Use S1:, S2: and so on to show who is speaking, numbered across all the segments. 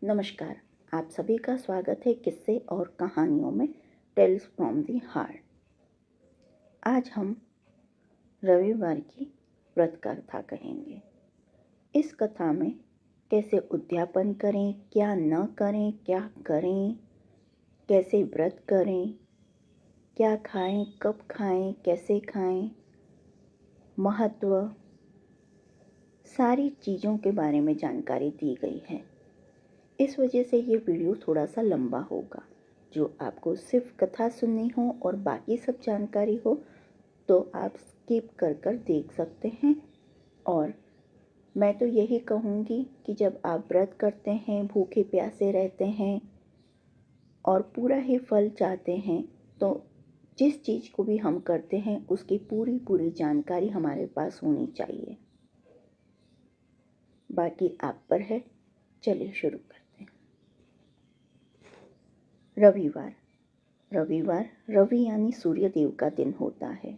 S1: नमस्कार। आप सभी का स्वागत है किस्से और कहानियों में टेल्स फ्रॉम द हार्ट। आज हम रविवार की व्रत कथा कहेंगे। इस कथा में कैसे उद्यापन करें, क्या न करें, क्या करें, कैसे व्रत करें, क्या खाएं, कब खाएं, कैसे खाएं, महत्व, सारी चीज़ों के बारे में जानकारी दी गई है। इस वजह से ये वीडियो थोड़ा सा लंबा होगा। जो आपको सिर्फ कथा सुननी हो और बाकी सब जानकारी हो तो आप स्किप कर कर देख सकते हैं। और मैं तो यही कहूँगी कि जब आप व्रत करते हैं, भूखे प्यासे रहते हैं और पूरा ही फल चाहते हैं, तो जिस चीज़ को भी हम करते हैं उसकी पूरी पूरी जानकारी हमारे पास होनी चाहिए। बाकी आप पर है। चलिए शुरू करते हैं। रविवार। रविवार रवि यानी सूर्य देव का दिन होता है।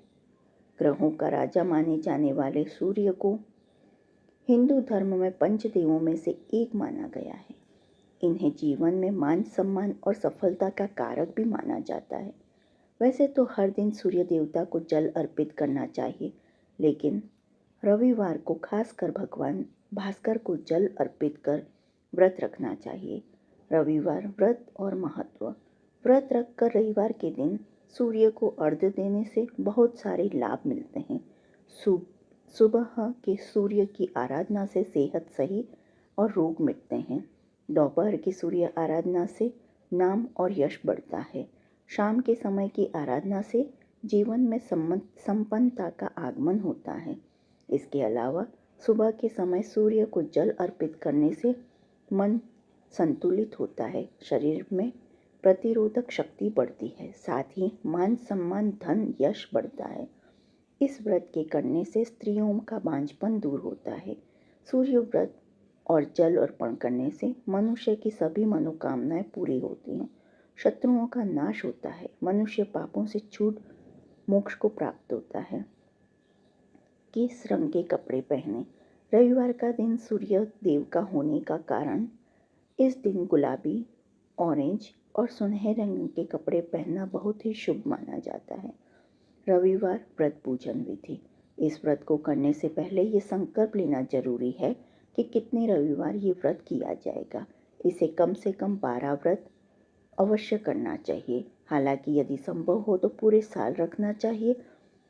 S1: ग्रहों का राजा माने जाने वाले सूर्य को हिंदू धर्म में पंचदेवों में से एक माना गया है। इन्हें जीवन में मान सम्मान और सफलता का कारक भी माना जाता है। वैसे तो हर दिन सूर्य देवता को जल अर्पित करना चाहिए, लेकिन रविवार को खासकर भगवान भास्कर को जल अर्पित कर व्रत रखना चाहिए। रविवार व्रत और महत्व। व्रत रखकर रविवार के दिन सूर्य को अर्घ्य देने से बहुत सारे लाभ मिलते हैं। सुबह के सूर्य की आराधना से सेहत सही और रोग मिटते हैं। दोपहर की सूर्य आराधना से नाम और यश बढ़ता है। शाम के समय की आराधना से जीवन में संपन्नता का आगमन होता है। इसके अलावा सुबह के समय सूर्य को जल अर्पित करने से मन संतुलित होता है, शरीर में प्रतिरोधक शक्ति बढ़ती है, साथ ही मान सम्मान धन यश बढ़ता है। इस व्रत के करने से स्त्रियों का बांझपन दूर होता है। सूर्य व्रत और जल अर्पण करने से मनुष्य की सभी मनोकामनाएं पूरी होती हैं, शत्रुओं का नाश होता है, मनुष्य पापों से छूट मोक्ष को प्राप्त होता है। किस रंग के कपड़े पहने? रविवार का दिन सूर्य देव का होने का कारण इस दिन गुलाबी, ऑरेंज और सुनहरे रंग के कपड़े पहनना बहुत ही शुभ माना जाता है। रविवार व्रत पूजन विधि। इस व्रत को करने से पहले ये संकल्प लेना जरूरी है कि कितने रविवार ये व्रत किया जाएगा। इसे कम से कम 12 व्रत अवश्य करना चाहिए। हालांकि यदि संभव हो तो पूरे साल रखना चाहिए।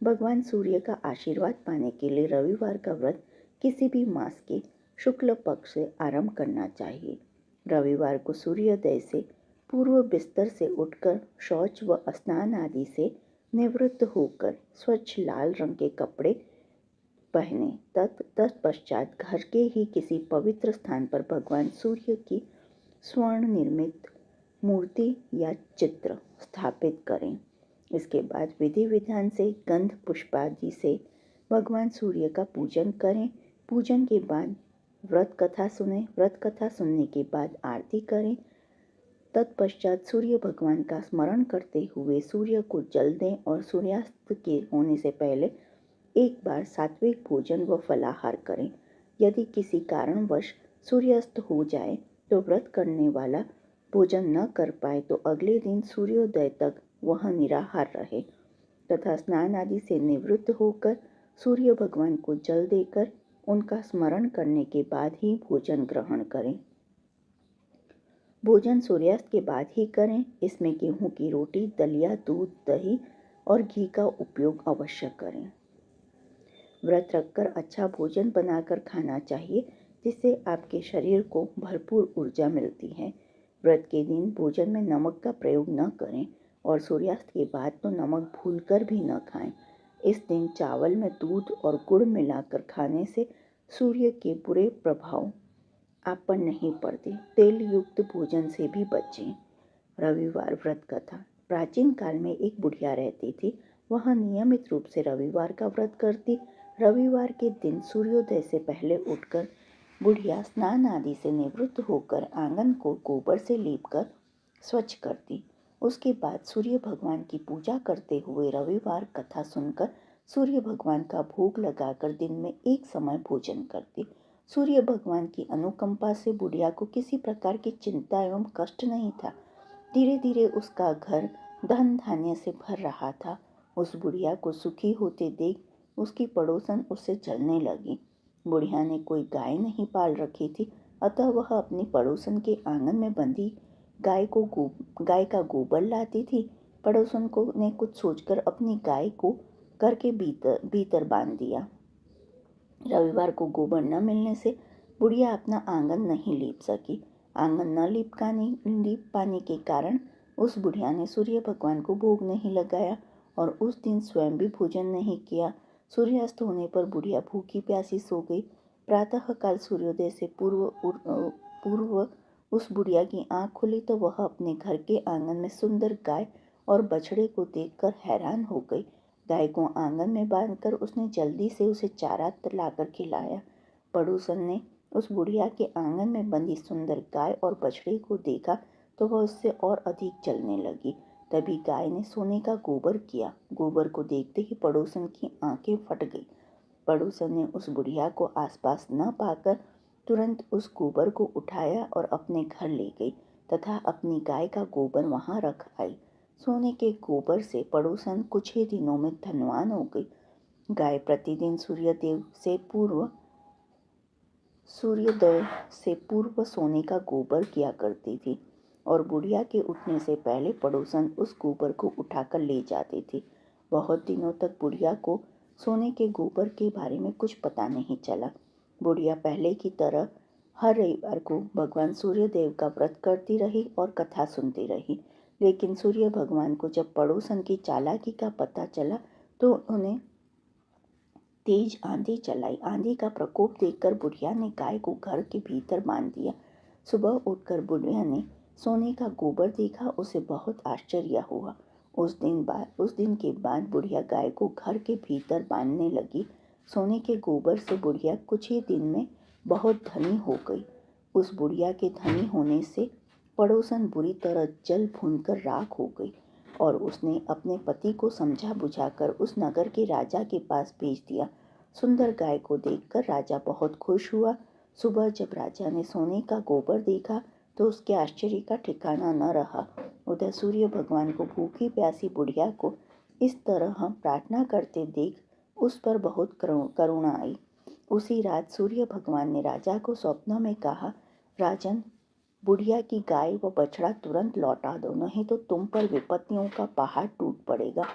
S1: भगवान सूर्य का आशीर्वाद पाने के लिए रविवार का व्रत किसी भी मास के शुक्ल पक्ष से आरंभ करना चाहिए। रविवार को सूर्योदय से पूर्व बिस्तर से उठकर शौच व स्नान आदि से निवृत्त होकर स्वच्छ लाल रंग के कपड़े पहने। तत्पश्चात घर के ही किसी पवित्र स्थान पर भगवान सूर्य की स्वर्ण निर्मित मूर्ति या चित्र स्थापित करें। इसके बाद विधि विधान से गंध पुष्पादि से भगवान सूर्य का पूजन करें। पूजन के बाद व्रत कथा सुने। व्रत कथा सुनने के बाद आरती करें। तत्पश्चात सूर्य भगवान का स्मरण करते हुए सूर्य को जल दें और सूर्यास्त के होने से पहले एक बार सात्विक भोजन व फलाहार करें। यदि किसी कारणवश सूर्यास्त हो जाए तो व्रत करने वाला भोजन न कर पाए तो अगले दिन सूर्योदय तक वह निराहार रहे तथा स्नान आदि से निवृत्त होकर सूर्य भगवान को जल देकर उनका स्मरण करने के बाद ही भोजन ग्रहण करें। भोजन सूर्यास्त के बाद ही करें। इसमें गेहूं की रोटी, दलिया, दूध, दही और घी का उपयोग अवश्य करें। व्रत रखकर अच्छा भोजन बनाकर खाना चाहिए, जिससे आपके शरीर को भरपूर ऊर्जा मिलती है। व्रत के दिन भोजन में नमक का प्रयोग न करें और सूर्यास्त के बाद तो नमक भूलकर भी न खाएं। इस दिन चावल में दूध और गुड़ मिलाकर खाने से सूर्य के बुरे प्रभाव आप पर नहीं पड़ते। तेल युक्त भोजन से भी बचें। रविवार व्रत कथा। प्राचीन काल में एक बुढ़िया रहती थी। वह नियमित रूप से रविवार का व्रत करती। रविवार के दिन सूर्योदय से पहले उठकर बुढ़िया स्नान आदि से निवृत्त होकर आंगन को गोबर से लीपकर स्वच्छ करती। उसके बाद सूर्य भगवान की पूजा करते हुए रविवार कथा सुनकर सूर्य भगवान का भोग लगाकर दिन में एक समय भोजन करती। सूर्य भगवान की अनुकंपा से बुढ़िया को किसी प्रकार की चिंता एवं कष्ट नहीं था। धीरे धीरे उसका घर धन धान्य से भर रहा था। उस बुढ़िया को सुखी होते देख उसकी पड़ोसन उससे जलने लगी। बुढ़िया ने कोई गाय नहीं पाल रखी थी, अतः वह अपनी पड़ोसन के आंगन में बंधी गाय का गोबर लाती थी। पड़ोसन को ने कुछ सोचकर अपनी गाय को घर के भीतर बांध दिया। रविवार को गोबर न मिलने से बुढ़िया अपना आंगन नहीं लीप सकी। आंगन न लीप पाने के कारण उस बुढ़िया ने सूर्य भगवान को भोग नहीं लगाया और उस दिन स्वयं भी भोजन नहीं किया। सूर्यास्त होने पर बुढ़िया भूखी प्यासी सो गई। प्रातःकाल सूर्योदय से पूर्व उस बुढ़िया की आंख खुली तो वह अपने घर के आंगन में सुंदर गाय और बछड़े को देखकर हैरान हो गई। गाय को आंगन में बांधकर उसने जल्दी से उसे चारा लाकर खिलाया। पड़ोसन ने उस बुढ़िया के आंगन में बंधी सुंदर गाय और बछड़े को देखा तो वह उससे और अधिक जलने लगी। तभी गाय ने सोने का गोबर किया। गोबर को देखते ही पड़ोसन की आंखें फट गई। पड़ोसन ने उस बुढ़िया को आसपास न पाकर तुरंत उस गोबर को उठाया और अपने घर ले गई तथा अपनी गाय का गोबर वहां रख आई। सोने के गोबर से पड़ोसन कुछ ही दिनों में धनवान हो गई। गाय प्रतिदिन सूर्योदय से पूर्व सोने का गोबर किया करती थी और बुढ़िया के उठने से पहले पड़ोसन उस गोबर को उठाकर ले जाती थी। बहुत दिनों तक बुढ़िया को सोने के गोबर के बारे में कुछ पता नहीं चला। बुढ़िया पहले की तरह हर रविवार को भगवान सूर्यदेव का व्रत करती रही और कथा सुनती रही। लेकिन सूर्य भगवान को जब पड़ोसन की चालाकी का पता चला तो उन्हें तेज आंधी चलाई। आंधी का प्रकोप देखकर बुढ़िया ने गाय को घर के भीतर बांध दिया। सुबह उठकर बुढ़िया ने सोने का गोबर देखा। उसे बहुत आश्चर्य हुआ। उस दिन के बाद बुढ़िया गाय को घर के भीतर बांधने लगी। सोने के गोबर से बुढ़िया कुछ ही दिन में बहुत धनी हो गई। उस बुढ़िया के धनी होने से पड़ोसन बुरी तरह जल भूनकर राख हो गई और उसने अपने पति को समझा बुझाकर उस नगर के राजा के पास भेज दिया। सुंदर गाय को देखकर राजा बहुत खुश हुआ। सुबह जब राजा ने सोने का गोबर देखा तो उसके आश्चर्य का ठिकाना न रहा। उधर सूर्य भगवान को भूखी प्यासी बुढ़िया को इस तरह हम प्रार्थना करते देख उस पर बहुत करुणा आई। उसी रात सूर्य भगवान ने राजा को स्वप्न में कहा, राजन, बुढ़िया की गाय व बछड़ा तुरंत लौटा दो, नहीं तो तुम पर विपत्तियों का पहाड़ टूट पड़ेगा,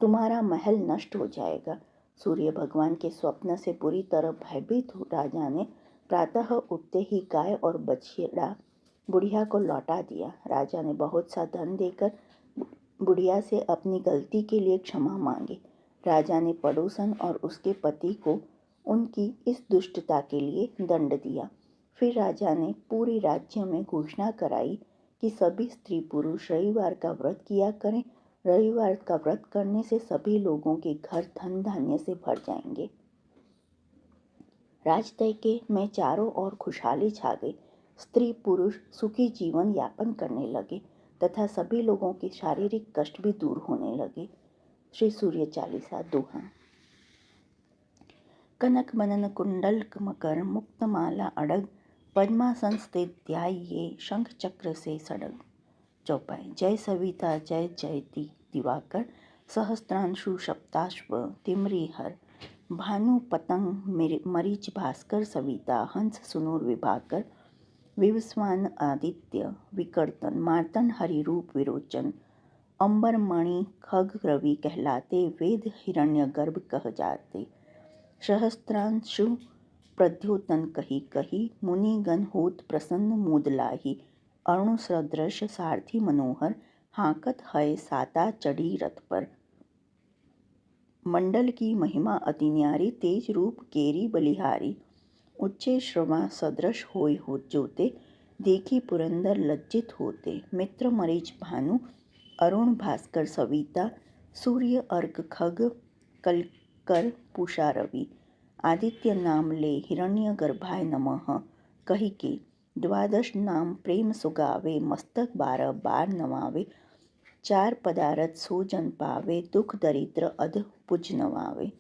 S1: तुम्हारा महल नष्ट हो जाएगा। सूर्य भगवान के स्वप्न से बुरी तरह भयभीत राजा ने प्रातः उठते ही गाय और बछड़ा बुढ़िया को लौटा दिया। राजा ने बहुत सा धन देकर बुढ़िया से अपनी गलती के लिए क्षमा मांगी। राजा ने पड़ोसन और उसके पति को उनकी इस दुष्टता के लिए दंड दिया। फिर राजा ने पूरे राज्य में घोषणा कराई कि सभी स्त्री पुरुष रविवार का व्रत किया करें। रविवार का व्रत करने से सभी लोगों के घर धन धान्य से भर जाएंगे। राजतय में चारों ओर खुशहाली छा गई। स्त्री पुरुष सुखी जीवन यापन करने लगे तथा सभी लोगों के शारीरिक कष्ट भी दूर होने लगे। श्री सूर्य चालीसा दोहा। कनक मनन कुंडल मकर मुक्त माला अड़ग, पद्मासन स्थित ध्याये शंख चक्र से सड़ग। चौपाई। जय सविता जय जयति दिवाकर, सहस्त्रांशु सप्ताश्व तिमरी हर, भानु पतंग मरीच भास्कर सविता, हंस सुनूर विभाकर, विवस्वान आदित्य विकर्तन, मार्तन हरि रूप विरोचन, अंबर मणि खग रवि कहलाते, वेद हिरण्य गर्भ कह जाते, सहस्त्रांशु प्रद्योतन कही कही, मुनिगण होत प्रसन्न मोद लाही, अरुण सदृश सारथी मनोहर, हाकत है साता चढ़ी रथ पर। मंडल की महिमा अति न्यारी, तेज रूप केरी बलिहारी, उच्चे श्रवा सदृश होय हो जोते, देखी पुरंदर लज्जित होते, मित्र मरीच भानु, अरुण भास्कर सविता, सूर्य अर्क खग कलकर पूषा रवि, आदित्य नाम ले हिरण्य गर्भाय नमः, कही के द्वादश नाम प्रेम सुगावे, मस्तक 12 बार नवावे, 4 पदारथ सो जन पावे, दुख दरिद्र अध पुज नवावे।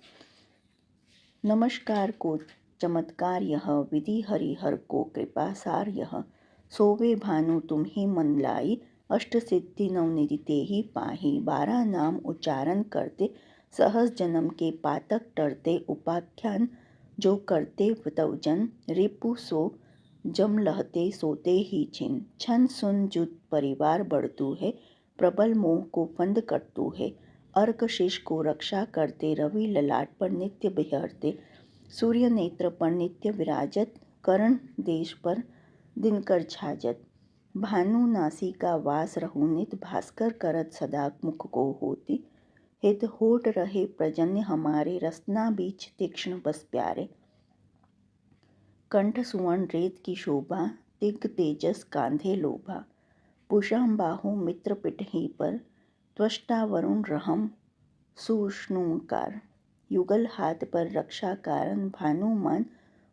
S1: नमस्कार को चमत्कार यह विधि हरिहर को कृपा सार यह। सोवे भानु तुम्ही मन लाई, अष्ट सिद्धि नवनिधि तेहि पाहि। 12 नाम उच्चारण करते, सहज जन्म के पातक टरते। उपाख्यान जो करते तवजन, रिपु सो जम लहते सोते ही छिन। छन सुन जुत परिवार बढ़तु है, प्रबल मोह को फंद कटतु है। अर्क शिष को रक्षा करते, रवि ललाट पर नित्य बिहरते। सूर्य नेत्र पर नित्य विराजत, करण देश पर दिनकर छाजत। भानु नासिका वास रहु नित, भास्कर करत सदा मुख को होती। हित होठ रहे प्रजन्य हमारे, रसना बीच तीक्ष्ण बस प्यारे। कंठ सुवर्ण रेत की शोभा, दिग्ग तेजस कांधे लोभा। पुषाम बाहु मित्र पिठही पर, त्वष्टा वरुण रहम सुष्णुकार। युगल हाथ पर रक्षा कारण, भानुमान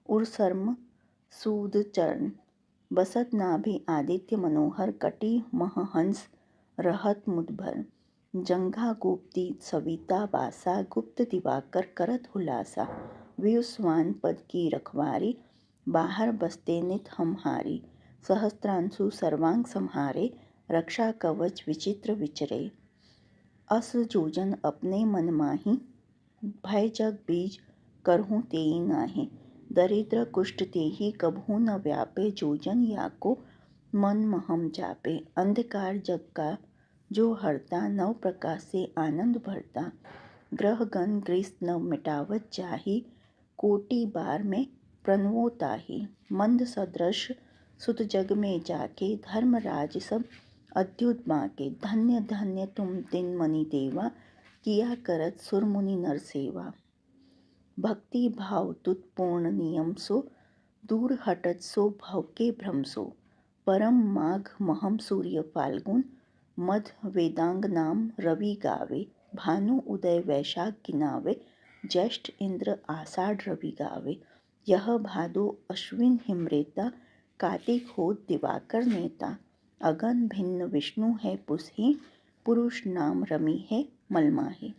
S1: उर्सर्म सूद चरण। बसत नाभि आदित्य मनोहर, कटी महहंस रहत मुदभर। जंघा गोप्ती सविता वासा, गुप्त दिवाकर करत हुलासा। व्युस्वान पद की रखवारी, बाहर बसते नित हमहारी। सहस्त्रांशु सर्वांग सम्हारे, रक्षा कवच विचित्र विचरे। अस जोजन अपने मन माही, भय जग बीज करहूँ तेई नाहि। दरिद्र कुष्ठ तेहि कबहू न व्यापे, जोजन याको मन महम जापे। अंधकार जग का जो हरता, नव प्रकाश से आनंद भरता। ग्रह गण ग्रस्त न मिटावत जाहि, कोटि बार में प्रणवो ताहि। मंद सदृश सुत जग में जाके, धर्मराज सब अद्युत बाके। धन्य धन्य तुम दिन मणि देवा, किया करत सुर मुनि नर सेवा। भक्ति भाव तुत पूर्ण नियम सो, दूर हटत सो भव के भ्रम सो। परम माघ महम सूर्य फाल्गुन, मध वेदांग नाम रवि गावे। भानु उदय वैशाख गिनावे, ज्येष्ठ इंद्र आषाढ़ रवि गावे। यह भादो अश्विन हिमरेता, कार्तिक होत दिवाकर नेता। अगन भिन्न विष्णु है पुसहि, पुरुष नाम रवि है मलमाहि।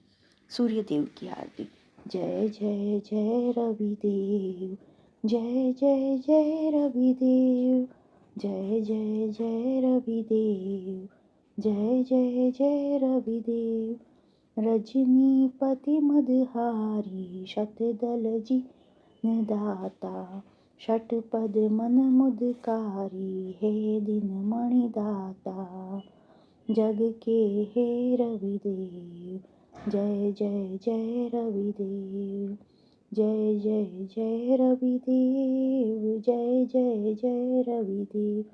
S1: सूर्यदेव की आरती। जय जय जय रविदेव, जय जय जय रविदेव, जय जय जय रविदेव, जय जय जय रविदेव। रजनीपति मदहारी, शतदल जी दाता। षटपद मन मुदकारी, हे दिन मणि दाता। जग के हे रविदेव, जय जय जय रविदेव, जय जय जय रविदेव, जय जय जय रविदेव।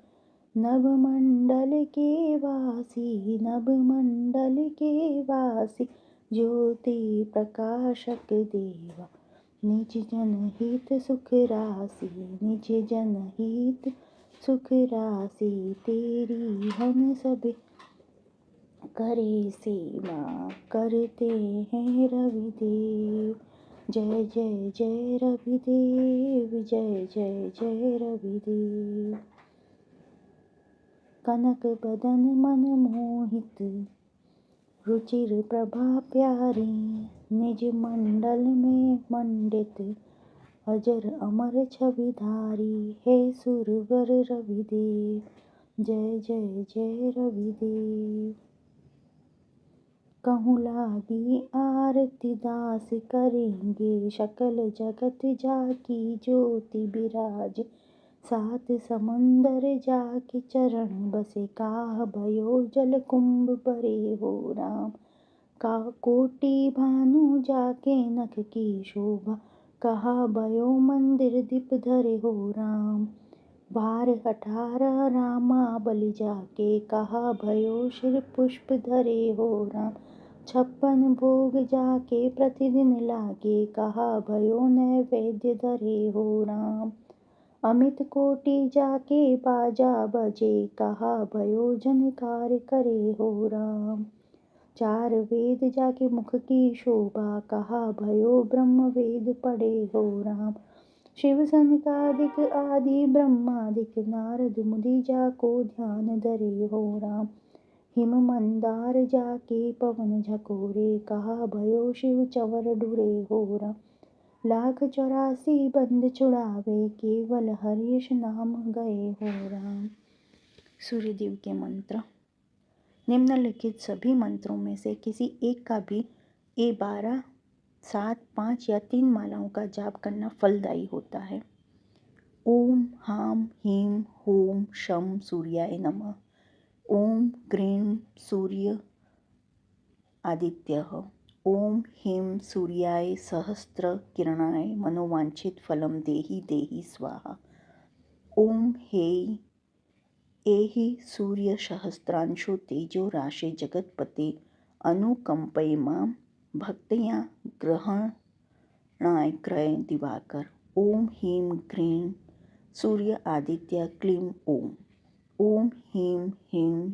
S1: नभ मंडल के वासी, नभ मंडल के वासी, ज्योति प्रकाशक देवा। निज जन हित सुख राशि, निज जन हित सुख राशि। तेरी हम सब करे सेवा, करते हैं रविदेव। जय जय जय रविदेव, जय जय जय रविदेव। कनक बदन मन मोहित, रुचिर प्रभा प्यारी। निज मंडल में मंडित, अजर अमर छविधारी। हे सुरवर रविदेव, जय जय जय रविदेव। कहूँ लागी आरती दास करेंगे, सकल जगत जाकी ज्योति बिराज। सात समंदर जाके चरण बसे, काह भयो जल कुंभ भरे हो राम। का कोटि भानु जाके नख की शोभा, कहा भयो मंदिर दीप धरे हो राम। 12 18 रामा बलि जाके, कहा भयो शिर पुष्प धरे हो राम। 56 भोग जाके प्रतिदिन लागे, कहा भयो नैवेद्य धरे हो राम। अमित कोटि जाके बाजा बजे, कहा भयो झनकार करे हो राम। 4 वेद जाके मुख की शोभा, कहा भयो ब्रह्म वेद पढ़े हो राम। शिव सनकादिक आदि ब्रह्मादिक, नारद मुनि जाको ध्यान धरे हो राम। हिम मंदार जाके पवन झकोरे, कहा भयो शिव चंवर ढुरे हो राम। लाख 84 बंद छुड़ावे, केवल हरीश नाम गए हो राम। सूर्यदेव के मंत्र। निम्नलिखित सभी मंत्रों में से किसी एक का भी 12, 7, 5 या 3 मालाओं का जाप करना फलदायी होता है। ओम हाम हीम होम शम सूर्याय नमः। ओम ग्रीं सूर्य आदित्यः। ओम ह्रीं सूर्याय सहस्त्र किरणाय मनोवांछित फलम देहि देहि स्वाहा। ओम हे एहि सूर्य सहस्त्रांशु तेजो राशि जगतपते अनुकंपय मां भक्तया ग्रहणाय क्रय दिवाकर। ओम ह्रीं ग्रीं सूर्य आदित्य क्लीं ओम। ओम ह्रीं ह्रीं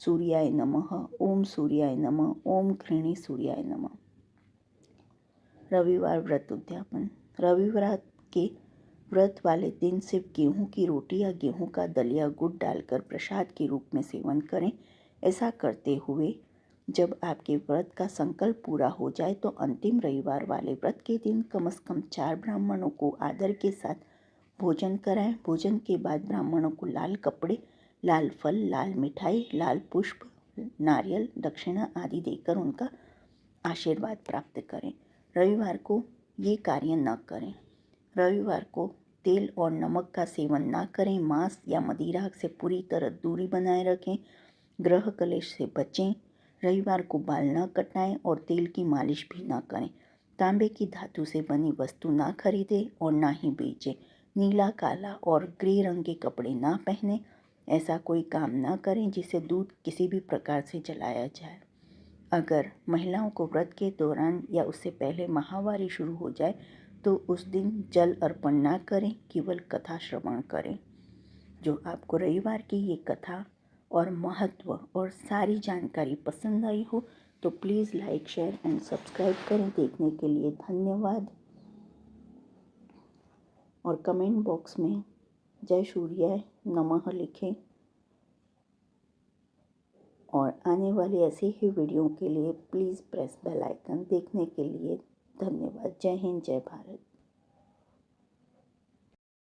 S1: सूर्याय नमः। ओम सूर्याय नमः। ओम घृणी सूर्याय नमः। रविवार व्रत उद्यापन। रविवार के व्रत वाले दिन सिर्फ गेहूं की रोटी या गेहूं का दलिया गुड़ डालकर प्रसाद के रूप में सेवन करें। ऐसा करते हुए जब आपके व्रत का संकल्प पूरा हो जाए तो अंतिम रविवार वाले व्रत के दिन कम से कम 4 ब्राह्मणों को आदर के साथ भोजन कराएं। भोजन के बाद ब्राह्मणों को लाल कपड़े, लाल फल, लाल मिठाई, लाल पुष्प, नारियल, दक्षिणा आदि देकर उनका आशीर्वाद प्राप्त करें। रविवार को ये कार्य न करें। रविवार को तेल और नमक का सेवन ना करें। मांस या मदिरा से पूरी तरह दूरी बनाए रखें। ग्रह कलेश से बचें। रविवार को बाल न कटाएं और तेल की मालिश भी ना करें। तांबे की धातु से बनी वस्तु ना खरीदें और ना ही बेचें। नीला, काला और ग्रे रंग के कपड़े ना पहनें। ऐसा कोई काम ना करें जिससे दूध किसी भी प्रकार से जलाया जाए। अगर महिलाओं को व्रत के दौरान या उससे पहले माहवारी शुरू हो जाए तो उस दिन जल अर्पण ना करें, केवल कथा श्रवण करें। जो आपको रविवार की ये कथा और महत्व और सारी जानकारी पसंद आई हो तो please like, share and subscribe करें। देखने के लिए धन्यवाद। और कमेंट बॉक्स में जय सूर्याय नमः लिखें। और आने वाली ऐसी ही वीडियो के लिए प्लीज़ प्रेस बेल आइकन। देखने के लिए धन्यवाद। जय हिंद, जय भारत।